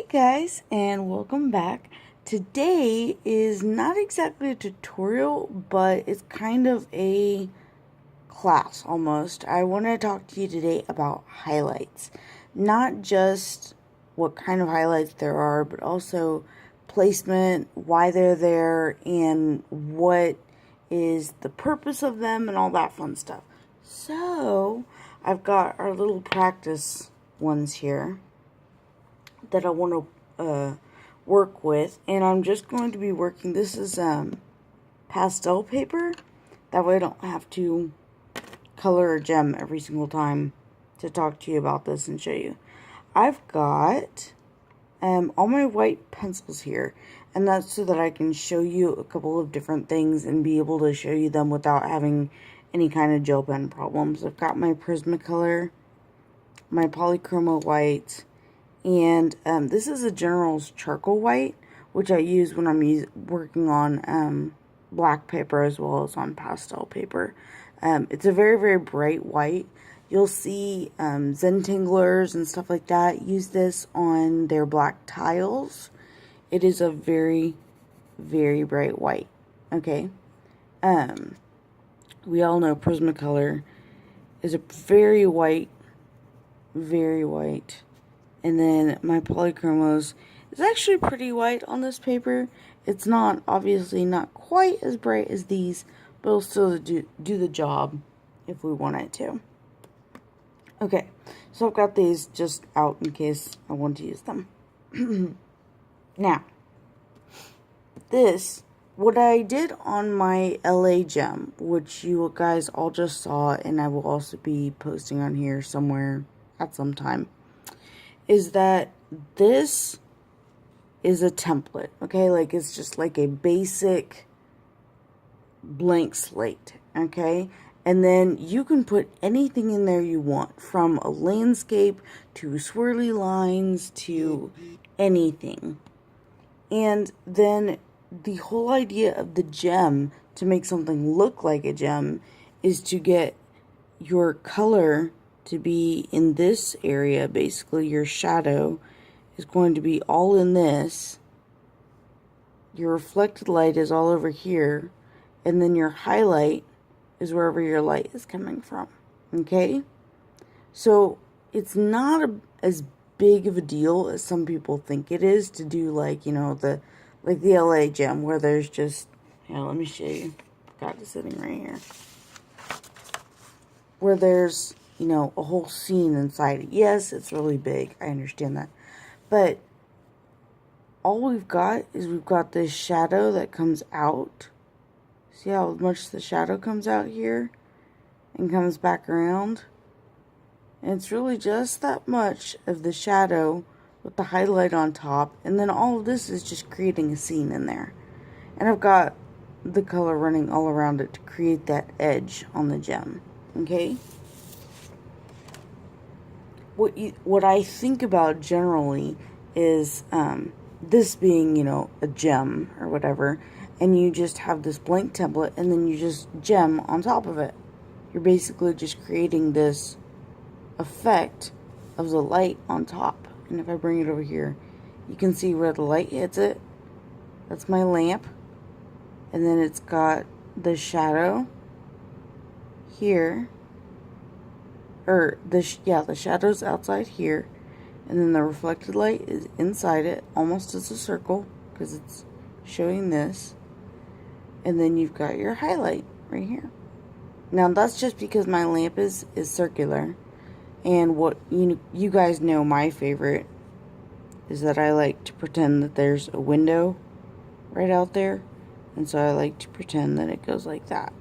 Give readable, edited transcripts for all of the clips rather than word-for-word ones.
Hey guys, and welcome back. Today is not exactly a tutorial, but it's kind of a class almost. I want to talk to you today about highlights. Not just what kind of highlights there are, but also placement, why they're there, and what is the purpose of them, and all that fun stuff. So, I've got our little practice ones here that I want to work with, and I'm just going to be working. This is pastel paper. That way I don't have to color a gem every single time to talk to you about this and show you. I've got all my white pencils here, and that's so that I can show you a couple of different things and be able to show you them without having any kind of gel pen problems. I've got my Prismacolor, my Polychroma white, and this is a General's charcoal white, which I use when I'm working on black paper as well as on pastel paper. It's a very, very bright white. You'll see Zentanglers and stuff like that use this on their black tiles. It is a very, very bright white. Okay. We all know Prismacolor is a very white, and then my Polychromos is actually pretty white on this paper. It's not, obviously not quite as bright as these, but it'll still do the job if we want it to. Okay, so I've got these just out in case I want to use them. Now, what I did on my LA gem, which you guys all just saw, and I will also be posting on here somewhere at some time, is that this is a template, okay? Like, it's just like a basic blank slate, okay? And then you can put anything in there you want, from a landscape to swirly lines to anything. And then the whole idea of the gem, to make something look like a gem, is to get your color to be in this area. Basically, your shadow is going to be all in this. Your reflected light is all over here. And then your highlight is wherever your light is coming from. Okay? So, it's not as big of a deal as some people think it is to do, like, you know, the LA gem, where there's just, here, let me show you. Got it sitting right here. Where there's, you know, a whole scene inside it. Yes, it's really big. I understand that. But all we've got is we've got this shadow that comes out. See how much the shadow comes out here and comes back around? And it's really just that much of the shadow with the highlight on top. And then all of this is just creating a scene in there. And I've got the color running all around it to create that edge on the gem. Okay? What I think about generally is this being, you know, a gem or whatever, and you just have this blank template, and then you just gem on top of it. You're basically just creating this effect of the light on top. And if I bring it over here, you can see where the light hits it. That's my lamp. And then it's got the shadow here. Or, the shadow's outside here. And then the reflected light is inside it, almost as a circle, because it's showing this. And then you've got your highlight right here. Now, that's just because my lamp is circular. And what you guys know, my favorite is that I like to pretend that there's a window right out there. And so I like to pretend that it goes like that,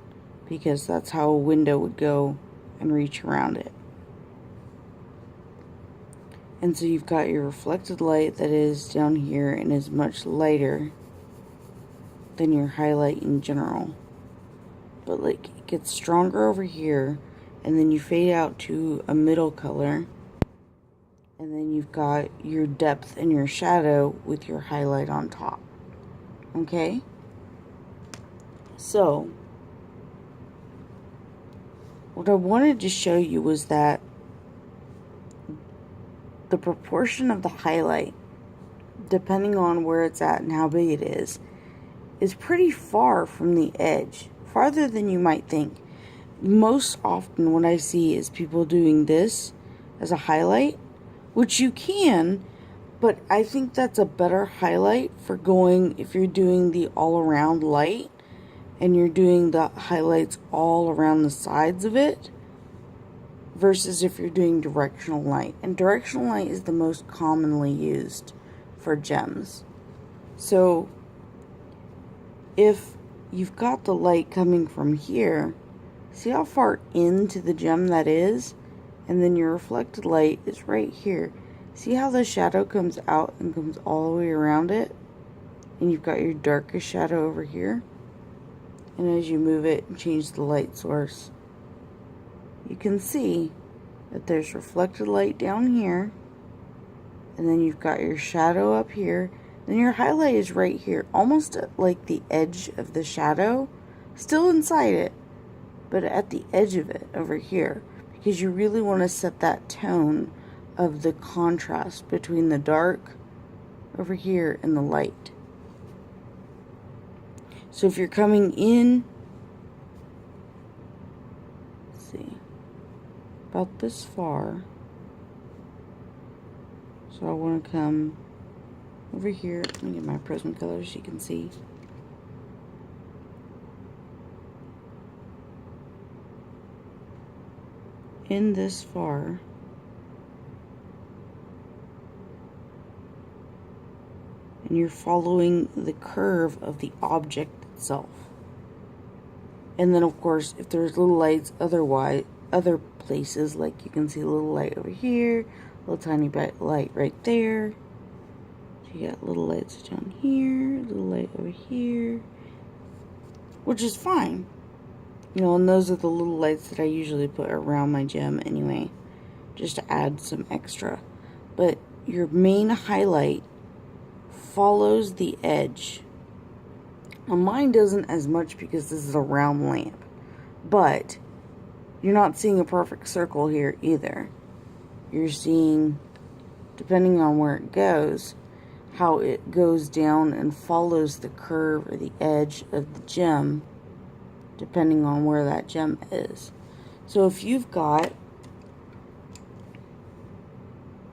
because that's how a window would go and reach around it. And so you've got your reflected light that is down here and is much lighter than your highlight in general. But like, it gets stronger over here, and then you fade out to a middle color. And then you've got your depth and your shadow with your highlight on top. Okay? So, what I wanted to show you was that the proportion of the highlight depending on where it's at and how big it is pretty far from the edge, farther than you might think. Most often what I see is people doing this as a highlight, which you can, but I think that's a better highlight for going if you're doing the all around light and you're doing the highlights all around the sides of it versus if you're doing directional light. And directional light is the most commonly used for gems. So if you've got the light coming from here, see how far into the gem that is? And then your reflected light is right here. See how the shadow comes out and comes all the way around it? And you've got your darkest shadow over here. And as you move it and change the light source, you can see that there's reflected light down here. And then you've got your shadow up here. Then your highlight is right here, almost at like the edge of the shadow. Still inside it, but at the edge of it over here. Because you really want to set that tone of the contrast between the dark over here and the light. So if you're coming in, let's see, about this far. So I want to come over here. Let me get my Prismacolor so you can see. In this far. And you're following the curve of the object itself. And then of course, if there's little lights other places, like you can see a little light over here, a little tiny bit light right there. So you got little lights down here, little light over here, which is fine. You know, and those are the little lights that I usually put around my gem anyway, just to add some extra. But your main highlight follows the edge. Now mine doesn't as much because this is a round lamp, but you're not seeing a perfect circle here either. You're seeing, depending on where it goes, how it goes down and follows the curve or the edge of the gem, depending on where that gem is. So if you've got,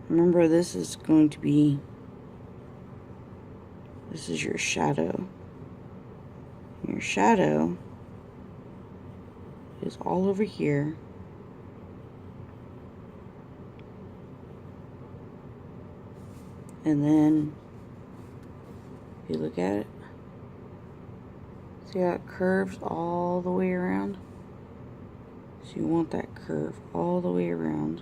remember this is going to be, this is your shadow. Your shadow is all over here. And then, if you look at it, see how it curves all the way around? So you want that curve all the way around.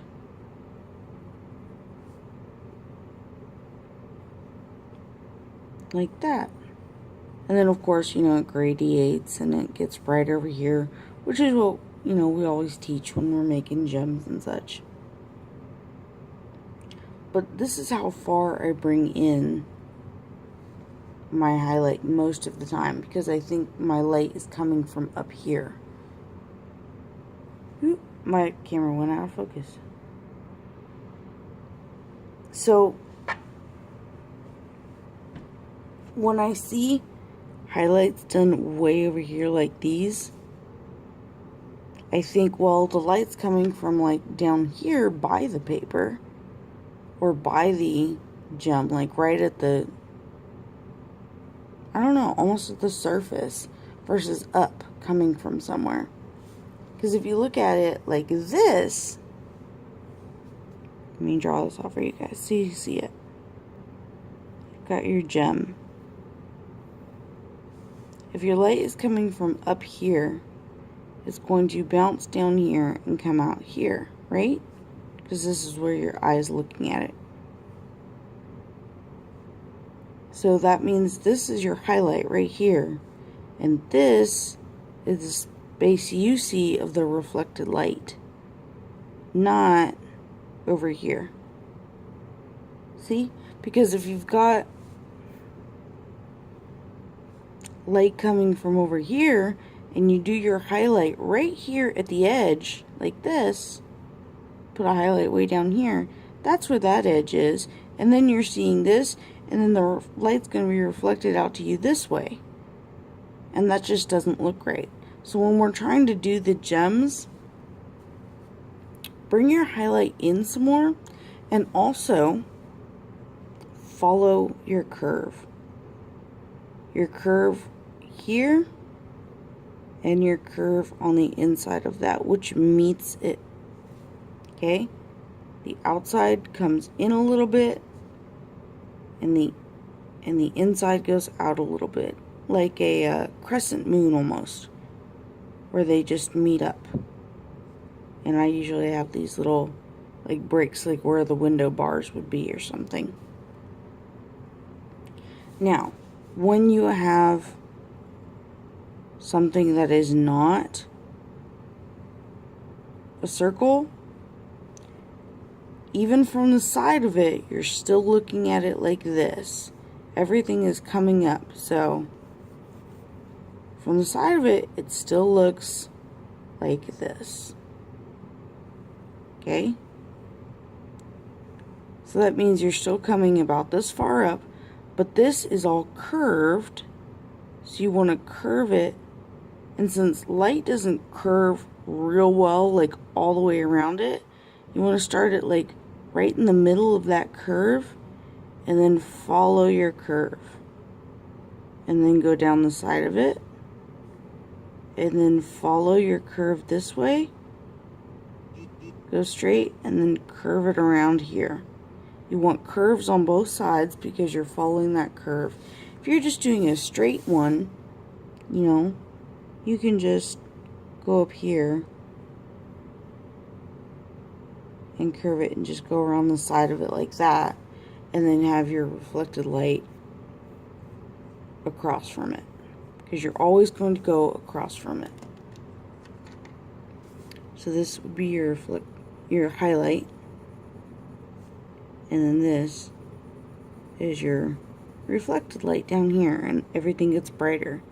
Like that. And then of course, you know, it gradiates and it gets bright over here, which is what, you know, we always teach when we're making gems and such. But this is how far I bring in my highlight most of the time, because I think my light is coming from up here. Oop, my camera went out of focus. So when I see highlights done way over here like these, I think, well, the light's coming from like down here by the paper or by the gem, like right at the, I don't know, almost at the surface versus up coming from somewhere. Because if you look at it like this, let me draw this out for you guys so you see it. You've got your gem. If your light is coming from up here, it's going to bounce down here and come out here, right? Because this is where your eye is looking at it. So that means this is your highlight right here. And this is the space you see of the reflected light, not over here. See? Because if you've got light coming from over here and you do your highlight right here at the edge like this, put a highlight way down here, that's where that edge is, and then you're seeing this and then the light's going to be reflected out to you this way. And that just doesn't look great. So when we're trying to do the gems, bring your highlight in some more, and also follow your curve. Your curve here and your curve on the inside of that, which meets it. Okay? The outside comes in a little bit, and the inside goes out a little bit, like a crescent moon almost, where they just meet up. And I usually have these little like breaks, like where the window bars would be or something. Now, when you have something that is not a circle, even from the side of it, you're still looking at it like this. Everything is coming up, so from the side of it, it still looks like this. Okay? So that means you're still coming about this far up, but this is all curved, so you want to curve it. And since light doesn't curve real well, like all the way around it, you want to start it like right in the middle of that curve, and then follow your curve, and then go down the side of it, and then follow your curve this way, go straight, and then curve it around here. You want curves on both sides because you're following that curve. If you're just doing a straight one, you know, you can just go up here and curve it and just go around the side of it like that, and then have your reflected light across from it, because you're always going to go across from it. So this would be your highlight, and then this is your reflected light down here, and everything gets brighter.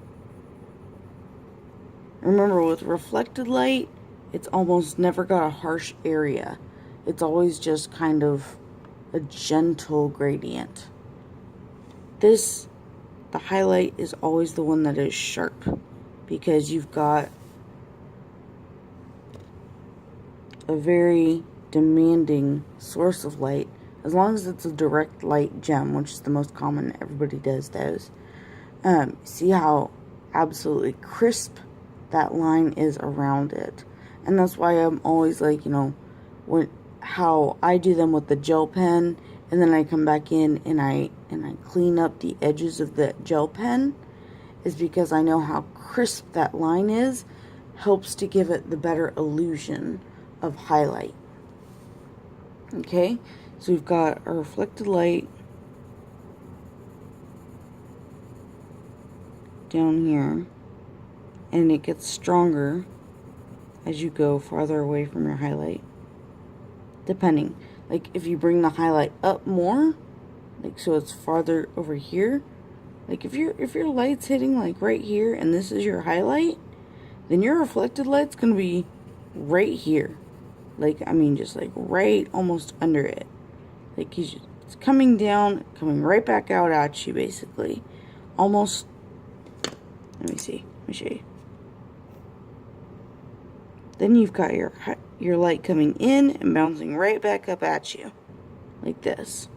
Remember, with reflected light, it's almost never got a harsh area. It's always just kind of a gentle gradient. The highlight is always the one that is sharp, because you've got a very demanding source of light. As long as it's a direct light gem, which is the most common, everybody does those. See how absolutely crisp that line is around it. And that's why I'm always like, you know, how I do them with the gel pen, and then I come back in and I clean up the edges of the gel pen, is because I know how crisp that line is, helps to give it the better illusion of highlight. Okay, so we've got our reflected light down here, and it gets stronger as you go farther away from your highlight, depending. Like if you bring the highlight up more, like so it's farther over here, like if your light's hitting like right here and this is your highlight, then your reflected light's gonna be right here. Like, I mean, just like right almost under it. Like it's coming down, coming right back out at you, basically. Almost, let me see, let me show you. Then you've got your light coming in and bouncing right back up at you, like this.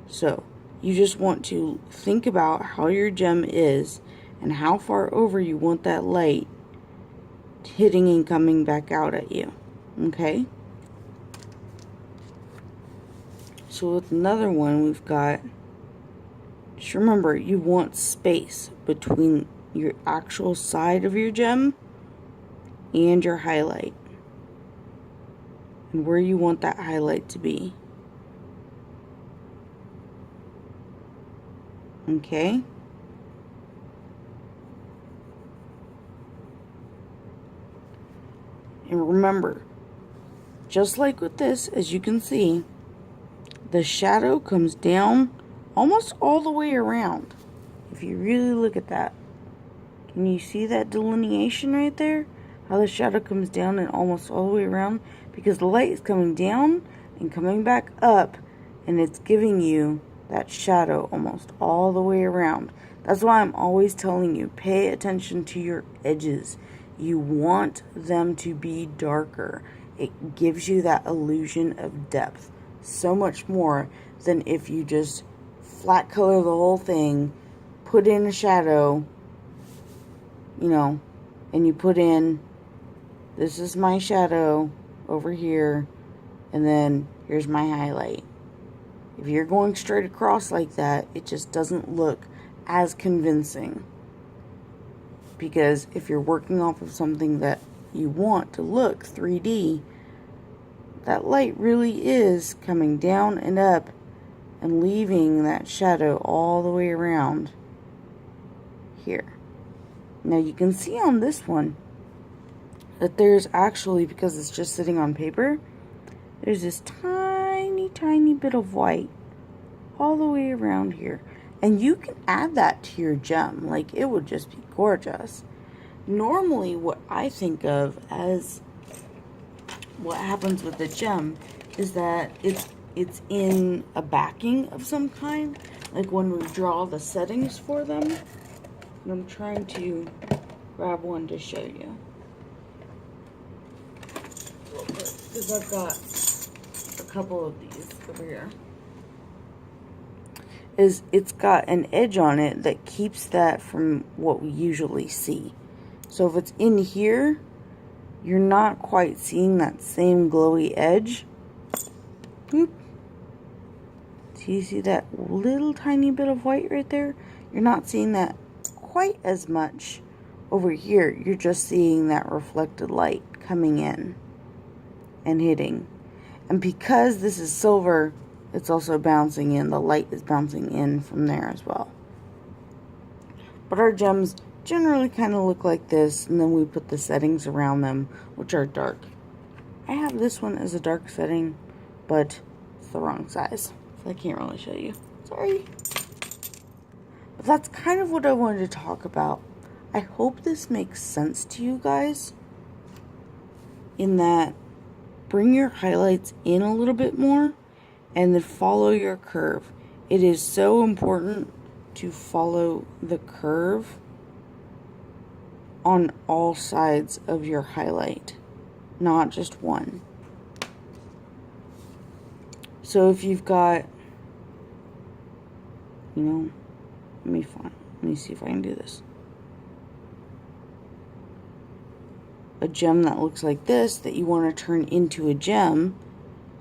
So, you just want to think about how your gem is and how far over you want that light hitting and coming back out at you. Okay? So with another one, we've got, just remember, you want space between your actual side of your gem and your highlight, and where you want that highlight to be. Okay? And remember, just like with this, as you can see, the shadow comes down almost all the way around. If you really look at that, can you see that delineation right there? How the shadow comes down and almost all the way around? Because the light is coming down and coming back up, and it's giving you that shadow almost all the way around. That's why I'm always telling you, pay attention to your edges. You want them to be darker. It gives you that illusion of depth so much more than if you just flat color the whole thing, put in a shadow, you know, and you put in, this is my shadow over here, and then here's my highlight. If you're going straight across like that, it just doesn't look as convincing. Because if you're working off of something that you want to look 3D, that light really is coming down and up and leaving that shadow all the way around here. Now you can see on this one that there's actually, because it's just sitting on paper, there's this tiny bit of white all the way around here. And you can add that to your gem. Like, it would just be gorgeous. Normally, what I think of as what happens with the gem is that it's in a backing of some kind. Like when we draw the settings for them. And I'm trying to grab one to show you. Because I've got a couple of these over here. It's got an edge on it that keeps that from what we usually see. So if it's in here, you're not quite seeing that same glowy edge. Boop. So you see that little tiny bit of white right there? You're not seeing that quite as much over here. You're just seeing that reflected light coming in and hitting. And because this is silver, it's also bouncing in. The light is bouncing in from there as well. But our gems generally kind of look like this, and then we put the settings around them, which are dark. I have this one as a dark setting, but it's the wrong size, so I can't really show you. Sorry. But that's kind of what I wanted to talk about. I hope this makes sense to you guys, in that bring your highlights in a little bit more, and then follow your curve. It is so important to follow the curve on all sides of your highlight, not just one. So if you've got, you know, let me see if I can do this. A gem that looks like this that you want to turn into a gem,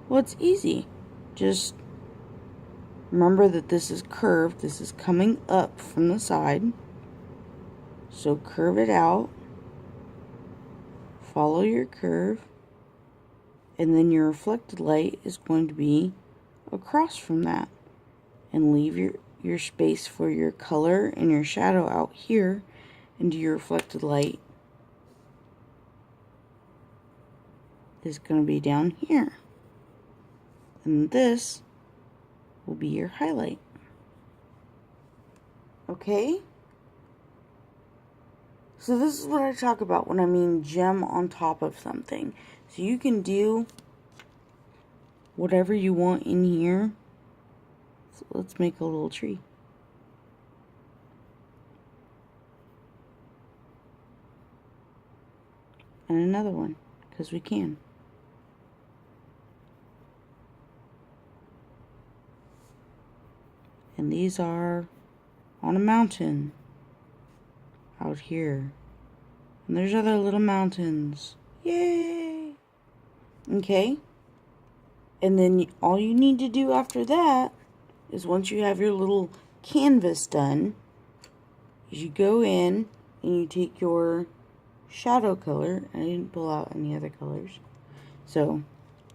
well, it's easy. Just remember that this is curved. This is coming up from the side. So curve it out. Follow your curve. And then your reflected light is going to be across from that. And leave your space for your color and your shadow out here. And your reflected light is going to be down here. And this will be your highlight. Okay? So this is what I talk about when I mean gem on top of something. So you can do whatever you want in here. So let's make a little tree. And another one, because we can. And these are on a mountain out here. And there's other little mountains. Yay! Okay? And then all you need to do after that is, once you have your little canvas done, is you go in and you take your shadow color. I didn't pull out any other colors. So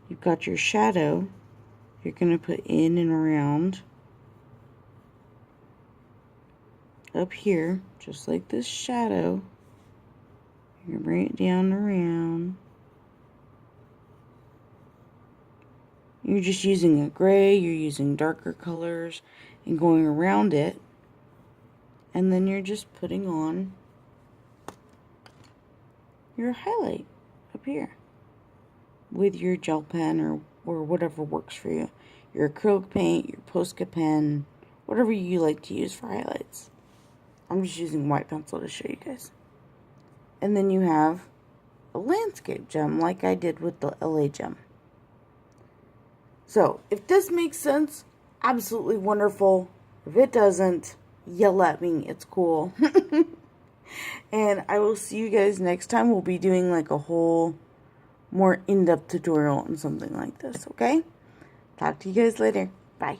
you've got your shadow. You're going to put in and around up here, just like this shadow. You're going to bring it down and around. You're just using a gray, you're using darker colors and going around it. And then you're just putting on your highlight up here with your gel pen or whatever works for you. your acrylic paint, your Posca pen, whatever you like to use for highlights. I'm just using white pencil to show you guys. And then you have a landscape gem like I did with the LA gem. So, if this makes sense, absolutely wonderful. If it doesn't, yell at me. It's cool. And I will see you guys next time. We'll be doing like a whole more in-depth tutorial on something like this, okay? Talk to you guys later. Bye.